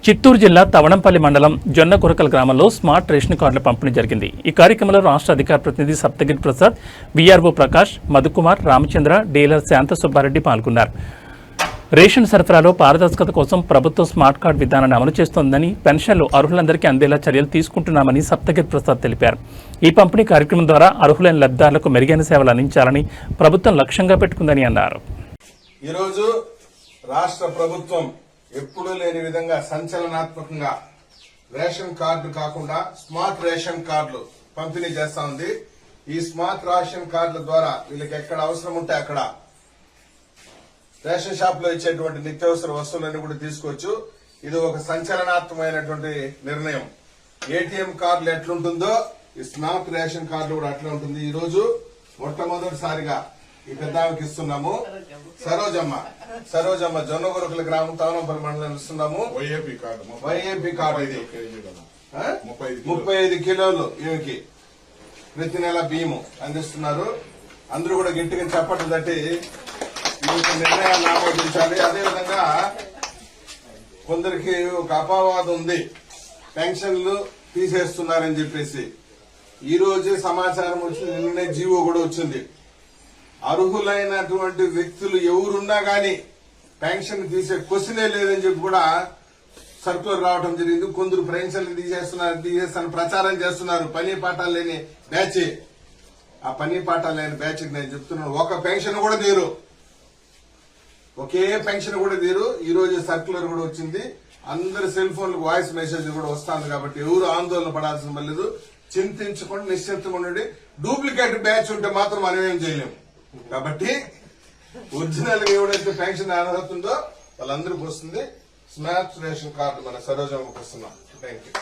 చిత్తూరు జిల్లా తవణంపల్లి మండలం జొన్నకురకల్ గ్రామంలో స్మార్ట్ రేషన్ కార్డుల పంపిణీ జరిగింది. ఈ కార్యక్రమంలో రాష్ట్ర అధికార ప్రతినిధి సప్తగిరి ప్రసాద్, వీఆర్ఓ ప్రకాష్, మధుకుమార్, రామచంద్ర, డీలర్ శాంత సుబ్బారెడ్డి పాల్గొన్నారు. రేషన్ సరఫరాలో పారదర్శకత కోసం ప్రభుత్వం స్మార్ట్ కార్డు విధానాన్ని అమలు చేస్తోందని, పెన్షన్లు అర్హులందరికీ అందేలా చర్యలు తీసుకుంటున్నామని సప్తగిరి ప్రసాద్ తెలిపారు. ఈ పంపిణీ కార్యక్రమం ద్వారా అర్హులైన లబ్ధిదారులకు మెరుగైన సేవలు అందించాలని ప్రభుత్వం లక్ష్యంగా పెట్టుకుందని అన్నారు. ఈరోజు రాష్ట్ర ప్రభుత్వం ఎప్పుడూ లేని విధంగా సంచలనాత్మకంగా రేషన్ కార్డు కాకుండా స్మార్ట్ రేషన్ కార్డులు పంపిణీ చేస్తా ఉంది. ఈ స్మార్ట్ రేషన్ కార్డుల ద్వారా వీళ్ళకి ఎక్కడ అవసరం ఉంటే అక్కడ రేషన్ షాప్ లో ఇచ్చేటువంటి నిత్యావసర వస్తువులన్నీ కూడా తీసుకోవచ్చు. ఇది ఒక సంచలనాత్మకమైనటువంటి నిర్ణయం. ఏటీఎం కార్డులు ఎట్లుంటుందో ఈ స్మార్ట్ రేషన్ కార్డులు కూడా అట్లా ఉంటుంది. ఈ రోజు మొట్టమొదటిసారిగా ఈ పెద్దానికి ఇస్తున్నాము. సరోజమ్మ జొన్నగురకల గ్రామం తవనంపల్లి మండలం ఇస్తున్నాము. వైఏపీ కార్డు ఇది 35 కిలోలు ఈమెకి ప్రతి నెల బియ్యము అందిస్తున్నారు. అందరూ కూడా గట్టిగా చప్పట్లు తట్టి మీకు నిర్ణయాలు ఆమోదించాలి. అదేవిధంగా కొందరికి ఒక అపవాదం ఉంది, పెన్షన్లు తీసేస్తున్నారని చెప్పేసి. ఈ రోజే సమాచారం వచ్చింది, నిన్ననే జీవో కూడా వచ్చింది. అర్హులైనటువంటి వ్యక్తులు ఎవరున్నా గాని పెన్షన్ తీసే క్వశ్చనే లేదని చెప్పి కూడా సర్కులర్ రావడం జరిగింది. కొందరు పెన్షన్లు తీసేస్తాను ప్రచారం చేస్తున్నారు. పని పాఠాలు లేని బ్యాచ్. ఆ పని పాఠాలు లేని బ్యాచ్ నేను చెప్తున్నాను, ఒక పెన్షన్ కూడా తీరు, ఒకే పెన్షన్ కూడా తీరు. ఈ రోజు సర్కులర్ కూడా వచ్చింది. అందరి సెల్ ఫోన్లకు వాయిస్ మెసేజ్ కూడా వస్తుంది. కాబట్టి ఎవరు ఆందోళన పడాల్సిన లేదు. చింతించకుండా నిశ్చింతగా ఉండండి. డూప్లికేట్ బ్యాచ్ ఉంటే మాత్రం మనం ఏం చేయలేము. కాబట్టి ఒరిజినల్ గా ఎవడైతే పెన్షన్ అర్హత ఉందో వాళ్ళందరికీ వస్తుంది. స్మార్ట్ రేషన్ కార్డు మన సరోజమ్మకి వస్తున్నాం. Thank you.